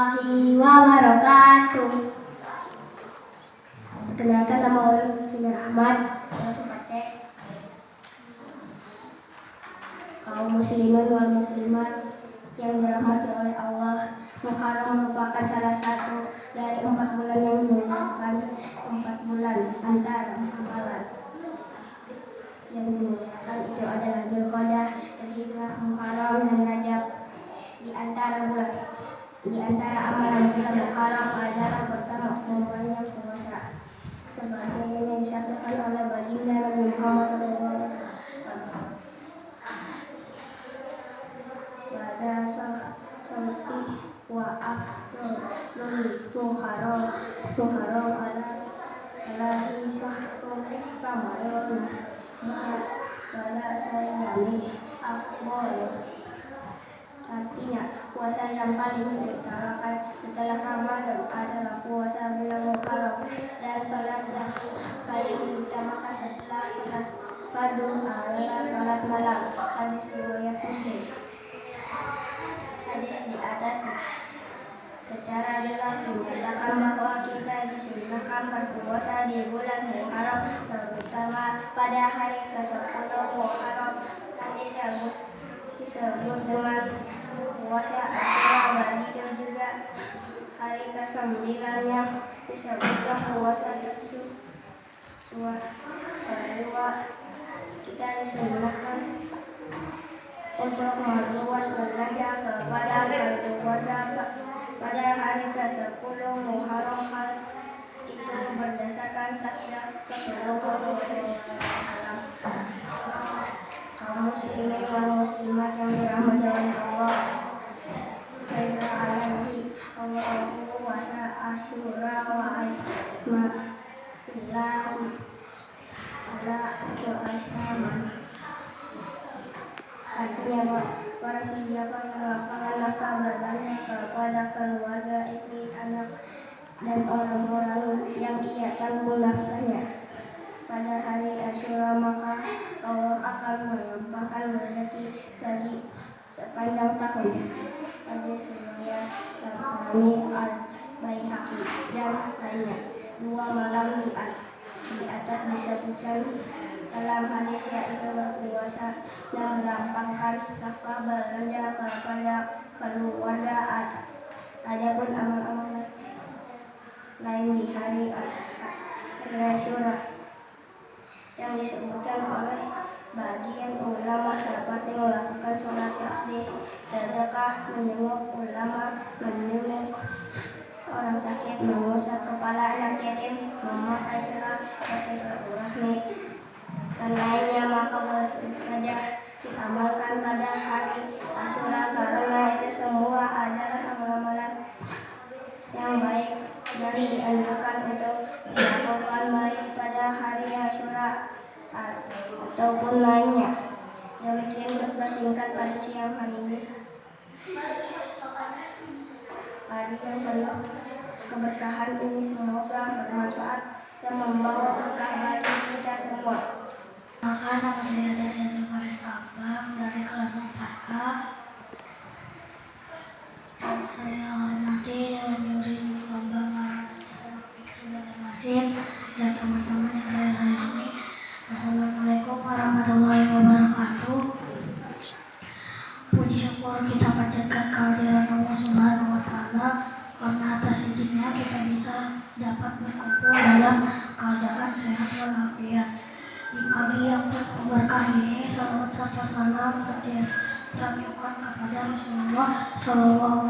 warahmatullahi wabarakatuh. Perkenalkan, nama Ulun Finar Ahmad. Langsung cek. Kaum muslimin wal muslimat yang dirahmati oleh Allah, Muharram merupakan salah satu dari 4 bulan yang dimuliakan. 4 bulan antara amalan yang dimuliakan itu adalah Dzulqa'dah, Dzulhijjah, Muharram, dan Rajab. Di antara amalan bulan Muharram adalah pertama memulainya puasa, sebagaimana yang disatukan oleh baginda Nabi Muhammad SAW. Pada salti wa afdalul Muharram alaihi syahrul Ramadan pada sayami afdal. Artinya, puasa yang paling diutamakan setelah Ramadan adalah puasa bulan Muharram, dan sholat yang paling diutamakan setelah sholat fardu adalah sholat malam. Hadis riwayat Muslim. Hadis di atas secara jelas menyatakan bahwa kita disunahkan berpuasa di bulan Muharram, terutama pada hari ke-10 Muharram yang disebut dengan puasa Asyura. Begitu juga hari ke-9 yang disebutkan puasa Tasu'a. Kedua, kita disunahkan untuk meluas belanja kepada keluarga pada hari ke-10 Muharram. Hal itu berdasarkan sabda Rasulullah SAW. Kaum muslimin wal muslimat yang dirahmati oleh Allah, saya alaihi Allahu puasa Asyura wa aimatillah ala al-asyaman. Artinya, barang siapa yang melakukan nafkah berdannya kepada keluarga, istri, anak, dan orang-orang yang ia tanggung nafkahnya pada hari Asyura, maka Allah akan melimpahkan rezeki bagi sepanjang tahun. Hadis riwayat Tabrani, Al-Baihaqi, dan lainnya. 2 malam di atas disebutkan dalam hadis, yaitu berpuasa dan melapangkan nafkah belanja kepada keluarga. Adapun amal-amal lain di hari Asyura yang disebutkan oleh bagian ulama seperti melakukan sholat tasbih, sedekah, menjenguk ulama, menjenguk orang sakit, mengusap kepala anak yatim, memakai celah, bersilaturahmi, dan lainnya, maka boleh saja diamalkan pada hari Asyura, karena itu semua adalah amalan yang baik dan dianjurkan untuk dilakukan baik pada hari Asyura ataupun lainnya. Demikian khutbah singkat pada siang hari ini. Hari yang penuh keberkahan ini semoga bermanfaat dan membawa berkah bagi kita semua. Maka nama saya Dede Zulfaris Abang dari kelas 4A. Saya hormati Dewan Juri Lomba Ngarang Tentang Fikri Banjarmasin dan teman-teman yang saya sayangi. Assalamualaikum warahmatullahi wabarakatuh. Puji syukur kita panjatkan kehadiran Allah Subhanahu wa Ta'ala, karena atas izinnya kita bisa dapat berkumpul dalam keadaan sehat walafiat. Di pagi yang penuh berkah ini, salawat serta salam setia teranjurkan kepada Rasulullah SAW,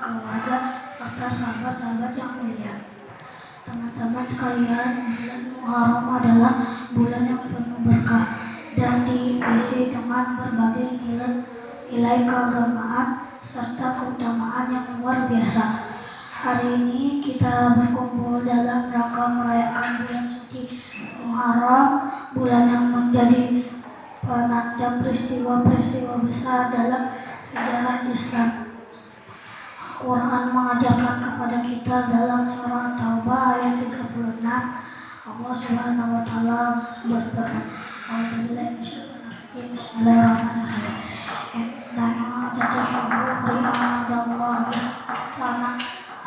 keluarga, serta sahabat-sahabat yang mulia. Teman-teman sekalian, bulan Muharram adalah bulan yang penuh berkah dan diisi dengan berbagai nilai keagamaan serta keutamaan yang luar biasa. Hari ini kita berkumpul dalam rangka merayakan bulan suci Muharram, bulan yang menjadi penanda peristiwa-peristiwa besar dalam sejarah Islam. Al-Quran mengajarkan kepada kita dalam surah Taubah ayat 36, Allah Subhanahu wa Ta'ala berfirman, Bismillahirrahmanirrahim. Inna ahsana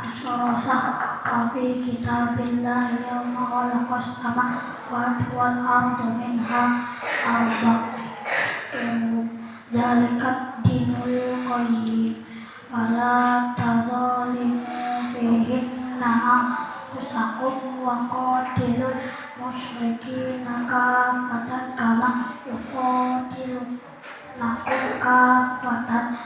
asyarosah Rafi kitabillah yawma khalaqas samawati wal arda minha arba'atun zalikat dinul qayyim fala tadzalimu fihinna anfusakum wa qatilul musyrikina kafatan kama yuqatilunakum kafatan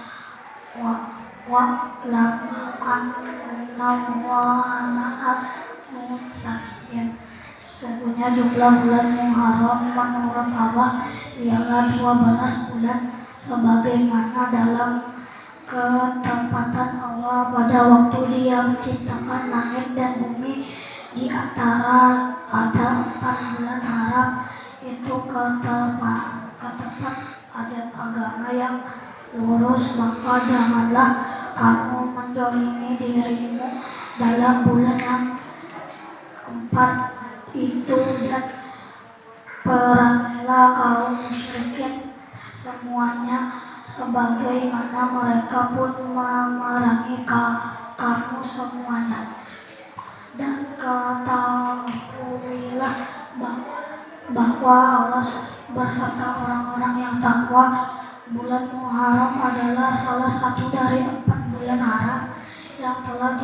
wa'lamu annallaha ma'al muttaqin. Sesungguhnya jumlah bulan Muharram menurut Allah ialah 12 bulan sebagaimana dalam ketepatan Allah pada waktu Dia menciptakan langit dan bumi. Di antara ada 4 bulan haram, itu ketepat adat agama yang lurus, maka janganlah kamu menzalimi dirimu dalam bulan yang keempat itu, dan perangilah kaum musyrikin semuanya sebagaimana mereka pun memerangi kamu semuanya. Dan ketahuilah bahwa Allah beserta orang-orang yang takwa. Bulan Muharram adalah salah satu dari 4 bulan haram yang telah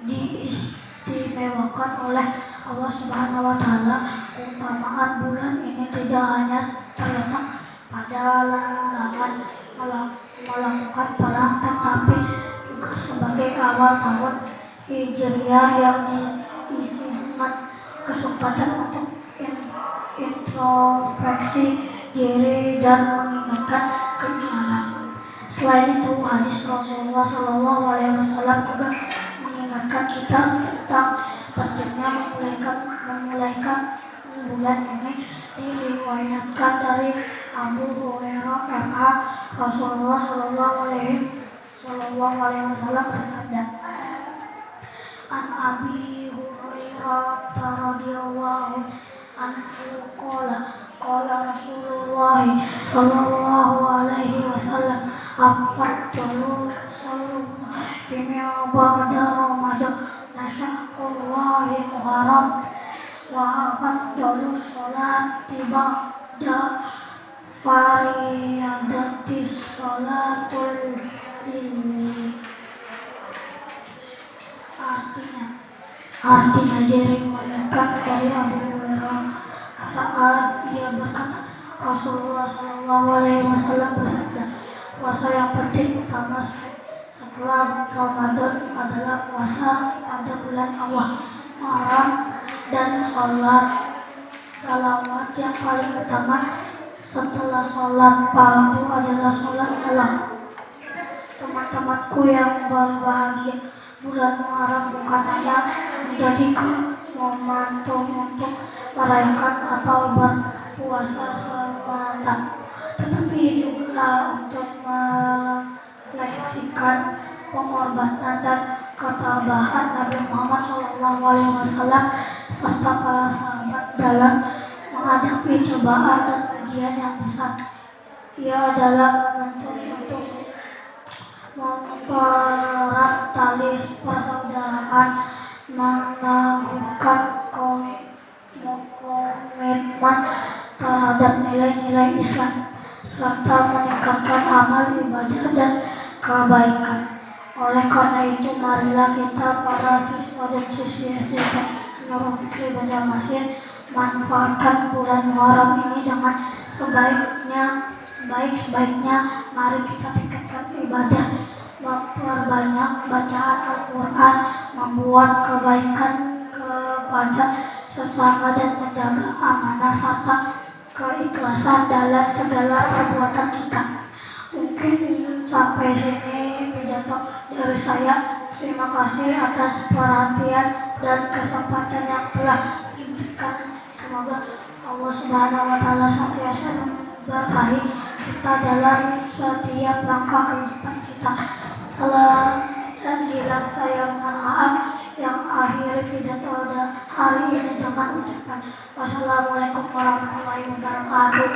diistimewakan oleh Allah Subhanahu wa Ta'ala. Keutamaan bulan ini tidak hanya terletak pada larangan melakukan perang, tetapi juga sebagai awal tahun Hijriah yang diisi dengan kesempatan untuk introspeksi diri dan mengingatkan keimanan. Selain itu, hadis Rasulullah SAW juga mengingatkan kita tentang pentingnya memulaikan bulan ini. Diriwayatkan dari Abu Hurairah RA, Rasulullah SAW bersabda, An Abi Hurairah radhiyallahu anhu qala Rasulullah sallallahu alaihi wasallam afdalu salati ba'da Ramadan nasyaqullahi Muharram wa afdalu salati ba'da fariyadatis salatul Artinya diriwayatkan dari Abu Hurairah, dia berkata, Rasulullah SAW bersabda, puasa yang penting utama setelah Ramadan adalah puasa pada bulan Allah, Muharram, dan salawat yang paling utama setelah sholat fardu adalah sholat malam. Teman-temanku yang berbahagia, bulan Muharram bukan hanya menjadi momentum untuk merayakan atau berpuasa semata, tetapi juga untuk merefleksikan pengorbanan dan ketabahan Nabi Muhammad SAW serta para sahabat dalam menghadapi cobaan dan ujian yang besar. Ia adalah momentum untuk mempererat tali persaudaraan, meneguhkan komitmen terhadap nilai-nilai Islam, serta meningkatkan amal ibadah dan kebaikan. Oleh karena itu, marilah kita para siswa dan siswi SDT Nurul Fikri Banjarmasin manfaatkan bulan Muharram ini dengan sebaik-baiknya. Mari kita tingkatkan ibadah, memperbanyak bacaan Al-Quran, membuat kebaikan kepada sesama dan menjaga amanah serta keikhlasan dalam segala perbuatan kita. Mungkin sampai sini pidato dari saya. Terima kasih atas perhatian dan kesempatan yang telah diberikan. Semoga Allah Subhanahu wa Ta'ala senantiasa memberkahi kita dalam setiap langkah kehidupan kita. Salam dan hilaf saya mohon maaf yang akhir pidato hari ini dengan ucapan wassalamualaikum warahmatullahi wabarakatuh.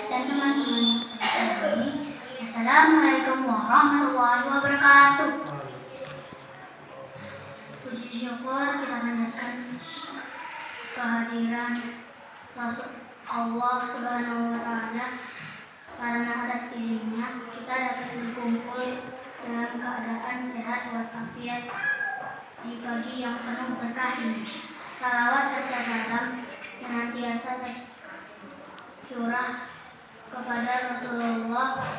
Dan teman-teman sekalian, Assalamualaikum warahmatullahi wabarakatuh. Puji syukur kita panjatkan kehadiran Rasul Allah Subhanahu wa Ta'ala, karena atas izinnya kita dapat berkumpul dalam keadaan sehat walafiat di pagi yang penuh berkah ini. Salawat serta salam senantiasa tercurah kepada Rasulullah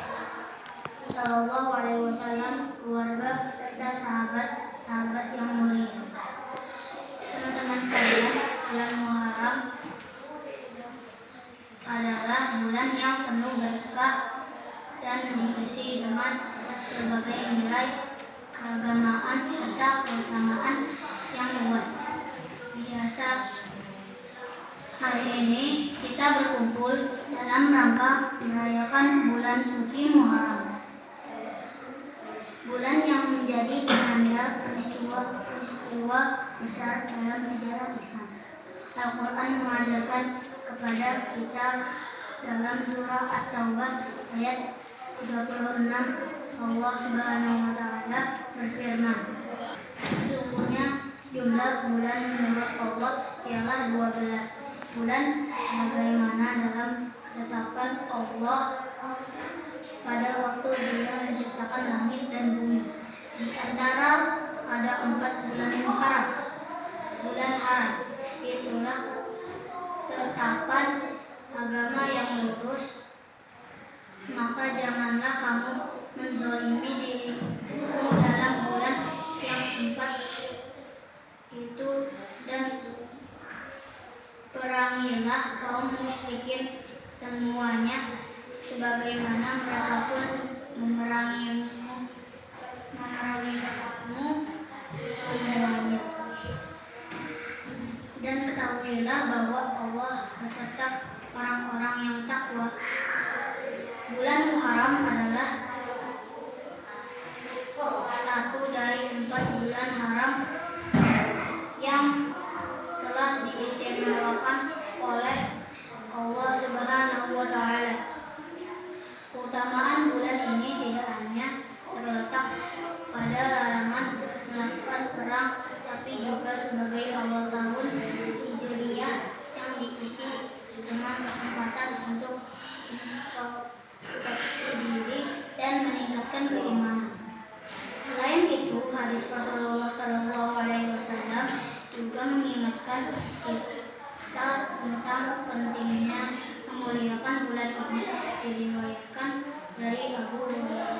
Shallallahu Alaihi Wasallam, keluarga serta sahabat-sahabat yang mulia. Teman-teman sekalian, bulan Muharram adalah bulan yang penuh berkah dan diisi dengan berbagai nilai keagamaan serta keutamaan yang luar biasa. Hari ini kita berkumpul dalam rangka merayakan bulan suci Muharram, bulan yang menjadi penanda peristiwa besar dalam sejarah Islam. Al-Quran mengajarkan kepada kita dalam surah At-Taubah ayat 36, Allah Subhanahu wa Ta'ala berfirman, sesungguhnya jumlah bulan menurut Allah ialah 12 bulan sebagaimana dalam ketetapan Allah pada waktu Dia menciptakan langit dan bumi. Di antara ada 4 bulan Muharram, bulan haram. Itulah ketetapan agama yang lurus. Maka janganlah kamu menzalimi dirimu dalam bulan yang 4 itu, dan perangilah kaum musyrikin semuanya sebagaimana mereka pun memerangi kamu semuanya. Dan ketahuilah bahwa Allah beserta orang-orang yang takwa. Bulan Muharram adalah satu dari 4 bulan haram yang telah diistimewakan oleh Allah Subhanahu wa Ta'ala. Keutamaan bulan ini tidak hanya terletak pada larangan melakukan perang, tapi juga sebagai awal tahun Hijriyah yang diisi dengan kesempatan untuk introspeksi diri dan meningkatkan keimanan. Selain itu, hadis Rasulullah Shallallahu Alaihi Wasallam juga mengingatkan kita tentang pentingnya memuliakan bulan ini. Diriwayatkan dari Abu Hurairah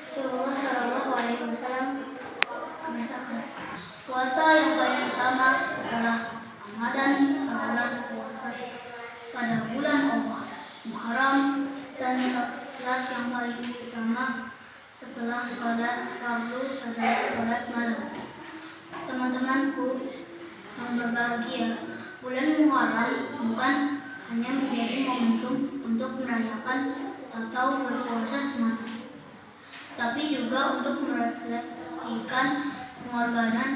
Rasulullah Shallallahu Alaihi Wasallam bersabda, puasa yang paling utama setelah Ramadan adalah puasa pada bulan Allah Muharram, dan salat yang paling utama setelah salat fardu adalah salat malam. Teman-temanku yang berbahagia, bulan Muharram bukan hanya menjadi momentum untuk merayakan atau berpuasa semata, tapi juga untuk merefleksikan pengorbanan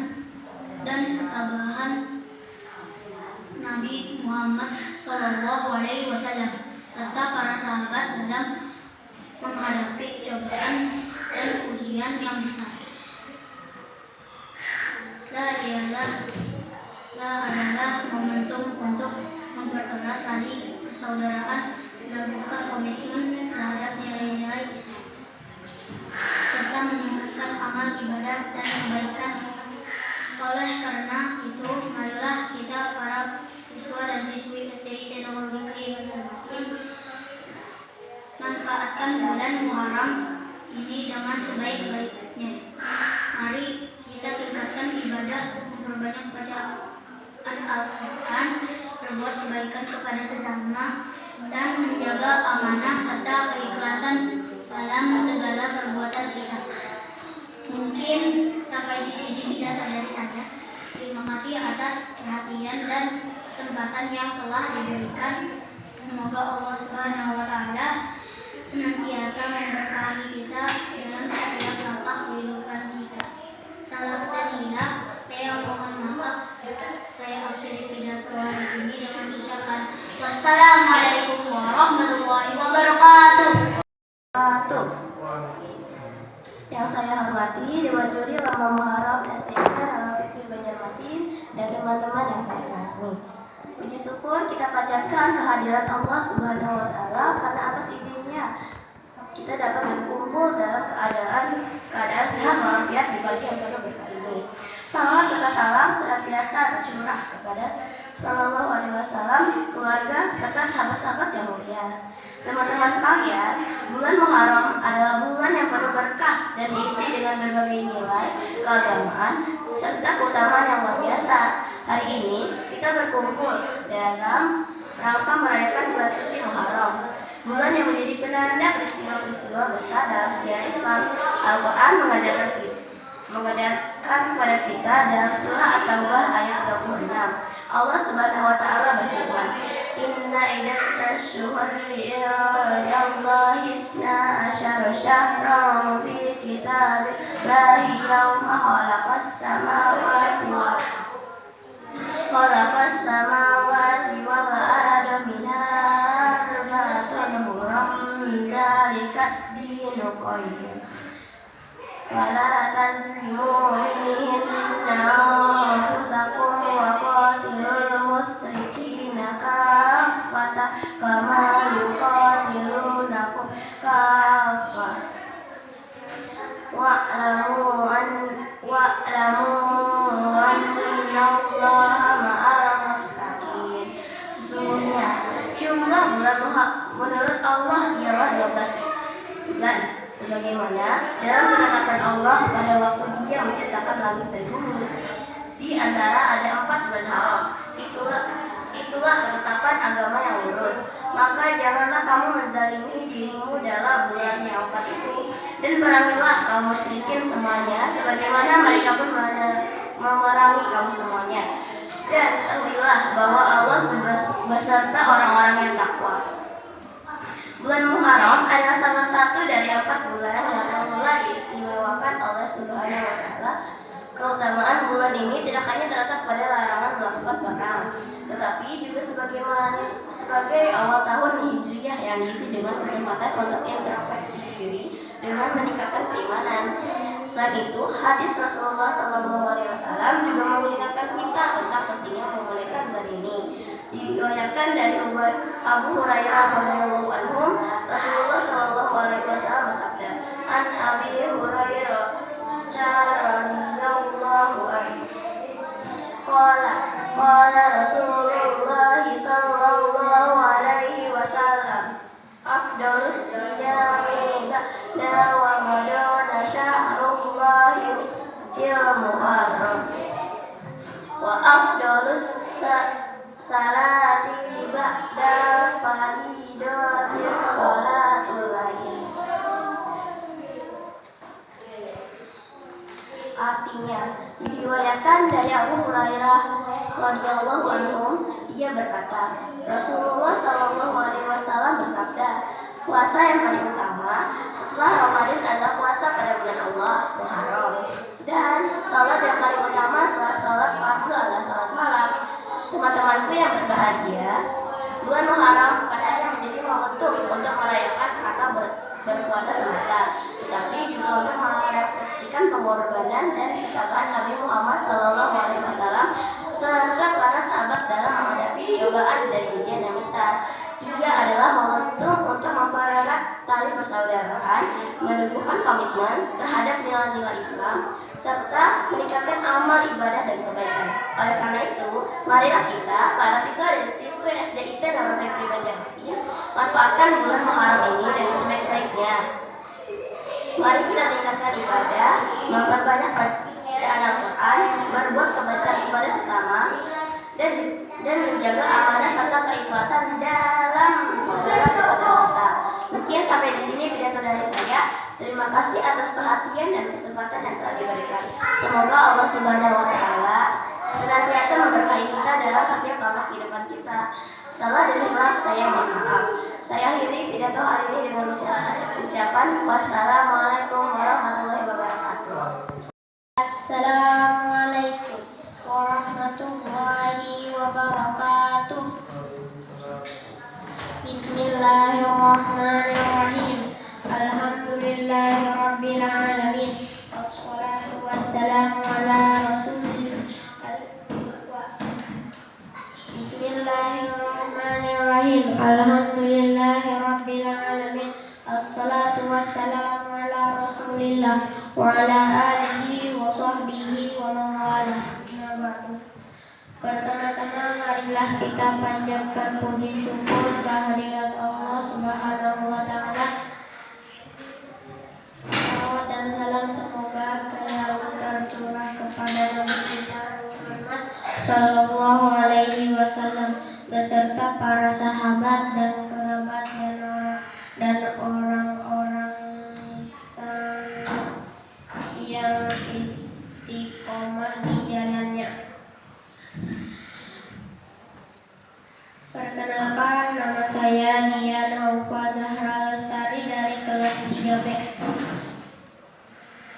dan ketabahan Nabi Muhammad Shallallahu Alaihi Wasallam serta para sahabat dalam menghadapi cobaan dan ujian yang besar. La adalah momentum untuk mempererat tali persaudaraan, melakukan komitmen terhadap nilai-nilai Islam, serta meningkatkan amal ibadah dan kebaikan. Oleh karena itu, marilah kita para siswa dan siswi SDI Teknologi Negeri Banjarmasin manfaatkan bulan Muharram ini dengan sebaik-baiknya. Mari kita tingkatkan ibadah, memperbanyak bacaan Al-Quran, berbuat kebaikan kepada sesama, dan menjaga amanah serta keikhlasan dalam segala perbuatan kita. Mungkin sampai di sini pidato dari saya. Terima kasih atas perhatian dan kesempatan yang telah diberikan. Semoga Allah Subhanahu wa Ta'ala senantiasa memberkahi kita dalam setiap langkah kehidupan kita. Salam dan hilaf, saya mohon maaf. Saya akhiri pidato hari ini dengan ucapan wassalamualaikum warahmatullahi wabarakatuh. Yang saya hormati Dewan Juri Lomba Muharram STIK Nurul Fikri Banjarmasin dan teman-teman yang saya sayangi. Puji syukur kita panjatkan kehadiran Allah Subhanahu wa Ta'ala karena atas izinnya kita dapat berkumpul dalam keadaan sehat walafiat di pagi yang penuh berkah ini. Salawat serta salam senantiasa tercurah kepada Sallallahu Alaihi Wasallam, keluarga serta sahabat-sahabat yang mulia. Teman-teman sekalian, bulan Muharram adalah bulan yang penuh berkah dan diisi dengan berbagai nilai keagamaan serta keutamaan yang luar biasa. Hari ini kita berkumpul dalam rangka merayakan bulan suci Muharram, bulan yang menjadi penanda peristiwa-peristiwa besar dalam sejarah Islam. Al-Quran mengajarkan kepada kita dalam surah At-Taubah ayat 36. Allah Subhanahu wa Ta'ala berfirman, Inna iddatash syuhuri indallahi isna asyara syahran fi kitabillahi yawma khalaqas samawati wal arda minha arba'atun hurum dzalika dinul qayyim fala tazlimu fihinna anfusakum wa qatilul musyrikina kaffatan kama yuqatilunakum kaffatan wa'lamu annallaha ma'al muttaqin. Sesungguhnya jumlah bulan menurut Allah ialah 12 bulan, sebagaimana dalam ketetapan Allah pada waktu Dia menciptakan langit dan bumi. Di antara ada 4 bulan haram. Itulah ketetapan agama yang lurus. Maka janganlah kamu menzalimi dirimu dalam bulan yang 4 itu, dan perangilah kaum musyrikin semuanya, sebagaimana mereka pun memerangi kamu semuanya. Dan ketahuilah bahwa Allah beserta orang-orang yang takwa. Bulan Muharram adalah salah satu dari 4 bulan yang telah diistimewakan oleh Subhanahu wa Ta'ala. Keutamaan bulan ini tidak hanya terletak pada larangan melakukan perang, tetapi juga sebagai awal tahun Hijriah yang diisi dengan kesempatan untuk introspeksi diri dengan meningkatkan keimanan. Selain itu, hadis Rasulullah SAW juga mengingatkan kita tentang pentingnya memuliakan bulan ini. Diriwayatkan dari Abu Hurairah radhiyallahu anhu, Rasulullah SAW bersabda, An Abi Hurairah radhiyallahu anhu qala Rasulullah sallallahu alaihi wasallam afdalus siyami ba'da Ramadan syahrullahi Muharram wa afdalus salati ba'da faridatis salatul lail. Artinya, diriwayatkan dari Abu Hurairah radhiyallahu anhu, ia berkata, Rasulullah Shallallahu Alaihi Wasallam bersabda, puasa yang paling utama setelah Ramadan adalah puasa pada bulan Allah Muharram, dan salat yang paling utama setelah salat fardu adalah salat malam. Teman-temanku yang berbahagia, bulan Muharram bukan hanya menjadi momentum untuk merayakan atau berpuasa semata, tetapi juga untuk merefleksikan pengorbanan dan ketakwaan Nabi Muhammad SAW serta para sahabat dalam menghadapi cobaan dan ujian yang besar. Ia adalah momentum untuk mempererat tali persaudaraan, meneguhkan komitmen terhadap nilai-nilai Islam, serta meningkatkan amal ibadah dan kebaikan. Oleh karena itu, marilah kita, para siswa dan siswi SDIT Nurul Fikri Banjarmasin, manfaatkan bulan Muharram ini dengan sebaik-baiknya. Mari kita tingkatkan ibadah, memperbanyak bacaan Al-Quran, berbuat kebaikan kepada sesama, dan menjaga amanah serta keikhlasan dalam segala perbuatan kita. Mungkin sampai di sini pidato dari saya. Terima kasih atas perhatian dan kesempatan yang telah diberikan. Semoga Allah Subhanahu wa Ta'ala senantiasa memberkahi kita dalam setiap langkah kehidupan kita. Salah dan hilaf saya mohon maaf. Saya akhiri pidato hari ini dengan ucapan wassalamualaikum warahmatullahi wabarakatuh. Assalamualaikum warahmatullahi wabarakatuh. Bismillahirrahmanirrahim. Alhamdulillahirabbil alamin. Assalatu wassalamu ala Rasulillah wa ala alihi wa sahbihi wa mawalah. Pertama-tama marilah kita panjatkan puji syukur kehadirat Allah Subhanahu wa taala. Salawat dan salam semoga selalu tercurah kepada Nabi kita Muhammad sallallahu alaihi wasallam beserta para sahabat dan kerabat dan orang-orang yang istiqomah di jalannya. Perkenalkan, nama saya Dian Haufa Zahra Lestari dari kelas 3B.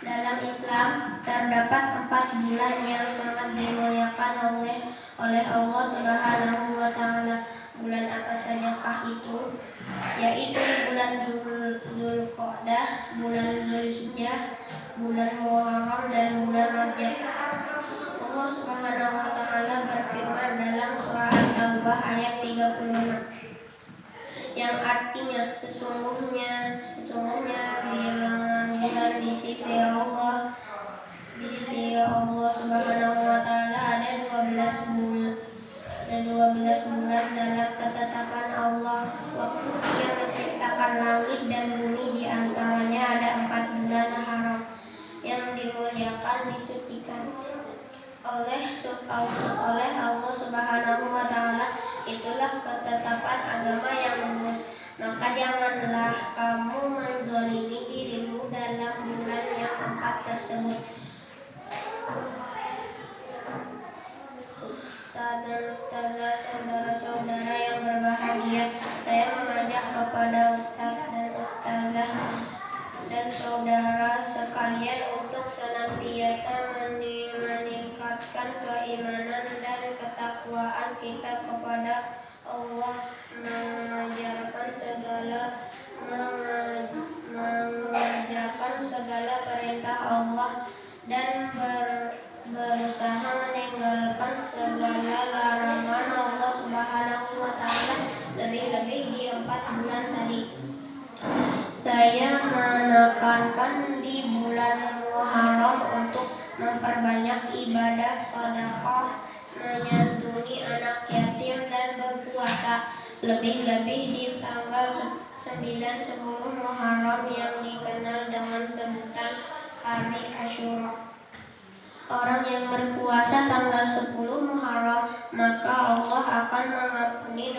Dalam Islam terdapat 4 bulan yang sangat dimuliakan oleh Allah Subhanahu wa taala. Bulan apa sajakah itu? Yaitu bulan Zulqa'dah, bulan Zulhijjah, bulan Muharram dan bulan Rajab. Allah Subhanahu wa taala berfirman dalam surah At-Taubah ayat 36 yang artinya sesungguhnya bilangan bulan di sisi Allah Subhanahu wa taala ada 12 bulan dalam ketetapan Allah. Waktu Dia menciptakan langit dan bumi, di antaranya ada 4 bulan haram yang dimuliakan, disucikan oleh Allah Subhanahu wa taala. Itulah ketetapan agama yang lurus. Maka janganlah kamu menzalimi dirimu dalam bulan yang 4 tersebut. Ustaz dan ustazah, saudara-saudara yang berbahagia, saya mengajak kepada ustaz dan ustazah dan saudara sekalian untuk senantiasa meningkatkan keimanan dan ketakwaan kita kepada Allah, mengerjakan segala perintah Allah dan berusaha meninggalkan segala larangan Allah Subhanahu wa taala, lebih-lebih di 4 bulan tadi. Saya menekankan di bulan Muharram untuk memperbanyak ibadah, sedekah, menyantuni anak yatim dan berpuasa, lebih-lebih di tanggal 9, 10 Muharram yang dikenal dengan sebutan Hari Asyura. Orang yang berpuasa tanggal 10 Muharram, maka Allah akan mengampuni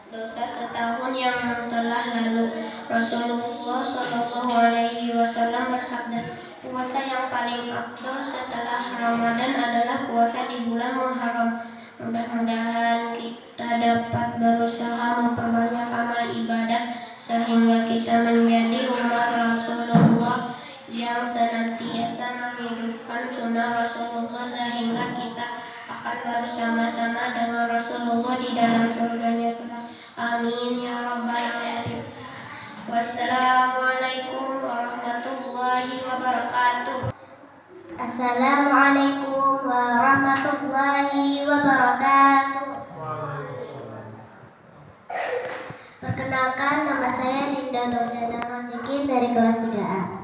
dosa setahun yang telah lalu. Rasulullah Shallallahu Alaihi Wasallam bersabda, puasa yang paling afdol setelah Ramadan adalah puasa di bulan Muharram. Mudah-mudahan kita dapat berusaha memperbanyak amal ibadah sehingga kita menjadi umat Rasulullah yang senantiasa menghidupkan sunnah Rasulullah, sehingga kita akan bersama-sama dengan Rasulullah di dalam surganya. Amin ya rabbal alamin. Wassalamualaikum warahmatullahi wabarakatuh. Assalamualaikum warahmatullahi wabarakatuh. Perkenalkan, nama saya Dinda Nurjana Rosikin dari kelas 3A.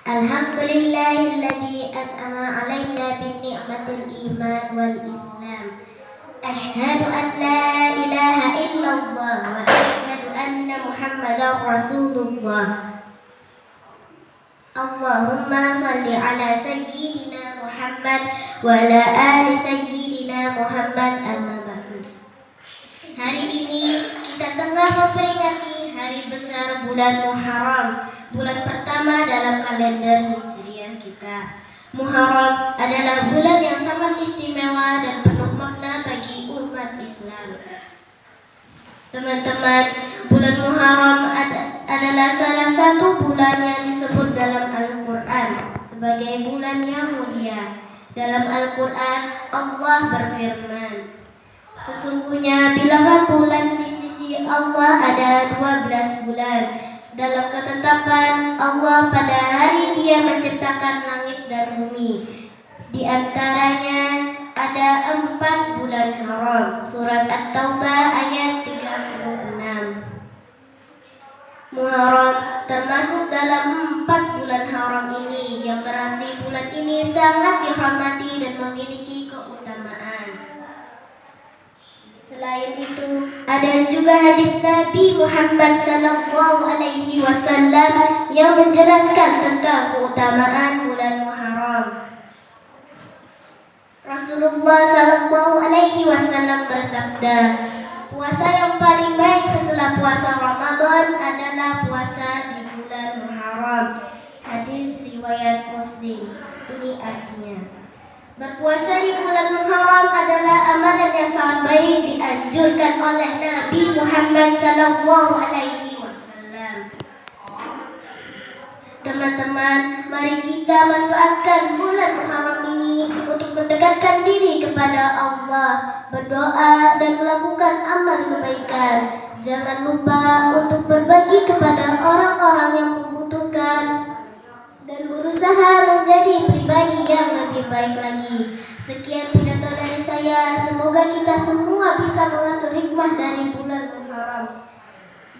Alhamdulillahilladzi an'ama 'alaina bin ni'matil iman wal islam. Asyhadu an la ilaha illallah wa asyhadu anna Muhammadar Rasulullah. Allahumma salli ala sayyidina Muhammad wa ala ali sayyidina Muhammad, amma ba'du. Hari ini kita tengah memperingati hari besar bulan Muharram, bulan pertama dalam kalender Hijriah kita. Muharram adalah bulan yang sangat istimewa dan penuh makna bagi umat Islam. Teman-teman, bulan Muharram adalah salah satu bulan yang disebut dalam Al-Quran sebagai bulan yang mulia. Dalam Al-Quran, Allah berfirman, sesungguhnya bilangan bulan di sisi Allah ada 12 bulan. Dalam ketetapan Allah pada hari Dia menciptakan langit dan bumi. Di antaranya ada 4 bulan haram. Surat At-Taubah ayat 36. Muharram termasuk dalam 4 bulan haram ini, yang berarti bulan ini sangat dirahmati dan memiliki keutamaan. Selain itu, ada juga hadis Nabi Muhammad SAW yang menjelaskan tentang keutamaan bulan Muharram. Rasulullah SAW bersabda, puasa yang paling baik setelah puasa Ramadan adalah puasa di bulan Muharram. Hadis riwayat Muslim. Ini artinya, berpuasa di bulan Muharram adalah amalan yang sangat baik, dianjurkan oleh Nabi Muhammad SAW. Teman-teman, mari kita manfaatkan bulan Muharram ini untuk mendekatkan diri kepada Allah, berdoa dan melakukan amal kebaikan. Jangan lupa untuk berbagi kepada orang-orang yang membutuhkan dan berusaha menjadi pribadi yang lebih baik lagi. Sekian pidato dari saya. Semoga kita semua bisa mengambil hikmah dari bulan Muharram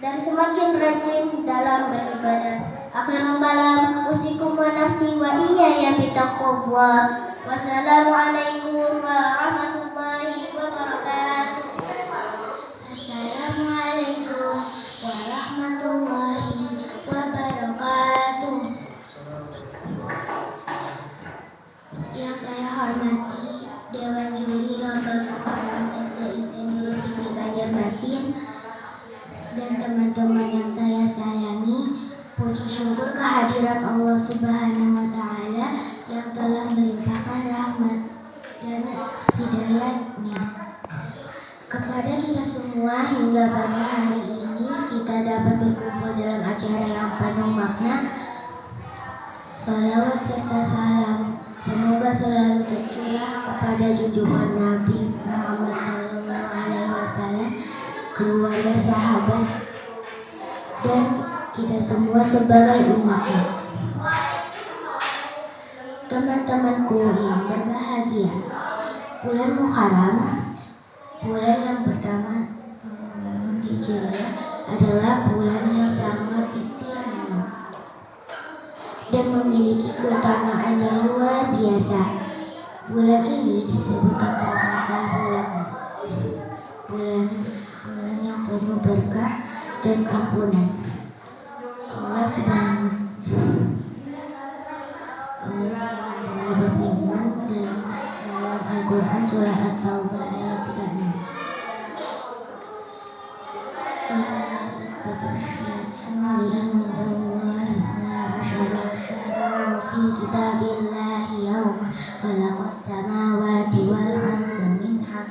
dan semakin rajin dalam beribadah. Akhirul kalam, usikum wa nafsi wa iyaya bitaqwallah. Wassalamualaikum warahmatullahi wabarakatuh. Assalamualaikum warahmatullahi wabarakatuh. Yang saya hormati Dewan Juri Lomba Muharram SDIT Nurul Fikri Banjarmasin dan teman-teman yang saya sayangi, puji syukur kehadirat Allah Subhanahu wa Ta'ala yang telah melimpahkan rahmat dan hidayat-Nya kepada kita semua hingga pada hari ini kita dapat berkumpul dalam acara yang penuh makna. Salawat serta salam semoga selalu tercurah kepada junjungan Nabi Muhammad SAW, keluarga, sahabat, dan kita semua sebagai umatnya. Teman-temanku yang berbahagia, bulan Muharram, bulan yang pertama di Hijriah, adalah bulan yang sangat istimewa dan memiliki keutamaan yang luar biasa. Bulan ini disebutkan sebagai bulan yang penuh berkah dan ampunan. Allah Subhanahu berfirman dalam Al-Quran surah At-Taubah ayat 36. Fi kitabillahi yawma khalaqas samawati wal arda minha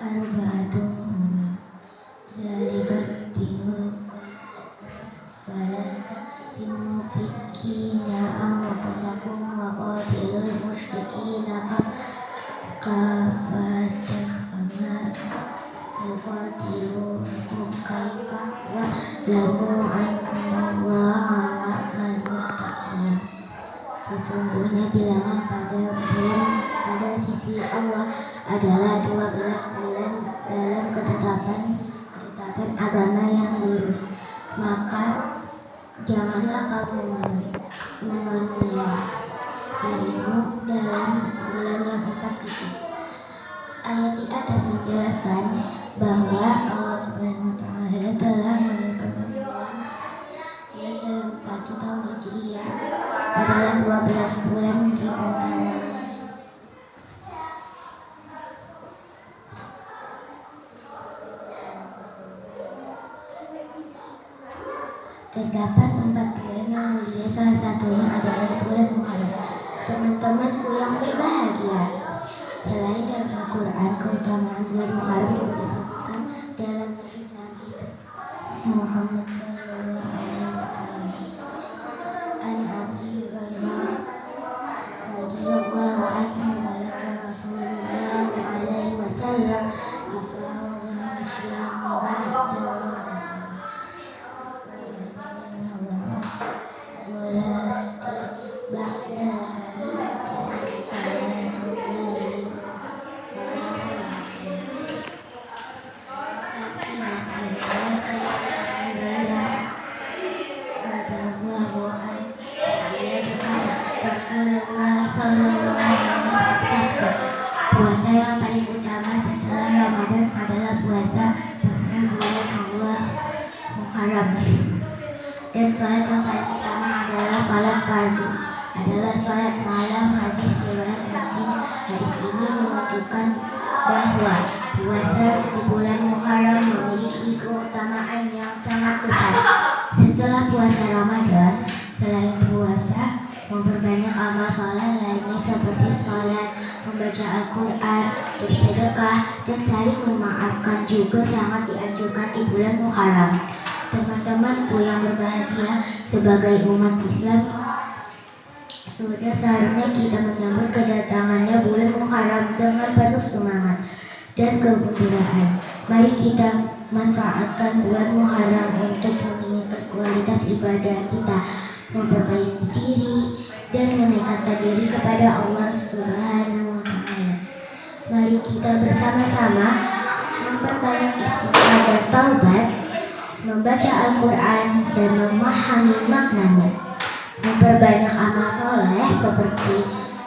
arba'atun zalikat dinul fala taqsimu fikina anfusakum wa qatilul musyrikina kafatan kama yuqatilukum kaifa wa lamu annallaha ma'al muttaqin. Sesungguhnya bilangan pada sisi Allah adalah 12 bulan dalam ketetapan agama yang lurus. Maka janganlah kamu menganiaya dirimu dalam bulan yang 4 itu. Ayat di atas menjelaskan bahwa Allah Subhanahu wa Ta'ala telah menentukan bulan dalam 1 tahun Hijriah adalah 12 bulan di antaranya. Terdapat 4 bulan yang mulia, salah satunya adalah bulan Muharram. Teman-temanku yang berbahagia, selain dalam Al-Quran, keutamaan bulan Muharram juga disebutkan dalam hadis Nabi Muhammad SAW. An Abi Hurairah radhiyallahu anhu qala Rasulullah alaihi wasallam afdalul muslimi ba'da Rasulullah Sallallahu Alaihi Wasallam, puasa yang paling utama setelah Ramadan adalah puasa pada bulan Allah Muharram. Dan sholat yang paling utama adalah sholat fardu, adalah sholat malam. Hadis riwayat Muslim. Hadis ini menunjukkan bahwa puasa di bulan Muharram memiliki keutamaan yang sangat besar. Setelah puasa Ramadan, selain puasa, memperbanyak amal soleh lainnya seperti sholat, membaca Al-Quran, bersedekah, dan saling memaafkan juga sangat dianjurkan di bulan Muharram. Teman-temanku yang berbahagia, sebagai umat Islam, sudah seharusnya kita menyambut kedatangannya bulan Muharram dengan penuh semangat dan kegembiraan. Mari kita manfaatkan bulan Muharram untuk meningkatkan kualitas ibadah kita, memperbaiki diri, dan mendekatkan diri kepada Allah Subhanahu wa Ta'ala. Mari kita bersama-sama memperbanyak istighfar dan taubat, membaca Al-Quran dan memahami maknanya, memperbanyak amal soleh seperti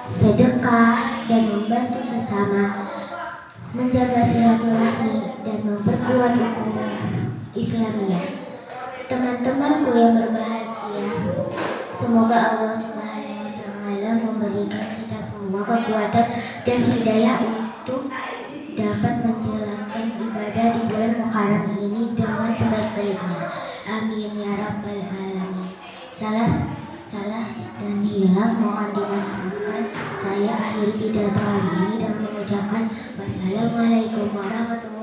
sedekah dan membantu sesama, menjaga silaturahmi dan memperkuat hukum Islamiyah. Teman-temanku yang berbahagia, semoga Allah Subhanahu wa Ta'ala memberikan kita semua kekuatan dan hidayah untuk dapat menjalankan ibadah di bulan Muharram ini dengan sebaik-baiknya. Amin ya rabbal alamin. Salah dan hilang mohon dimaafkan. Saya akhiri pidato hari ini dengan mengucapkan wassalamualaikum warahmatullahi wabarakatuh.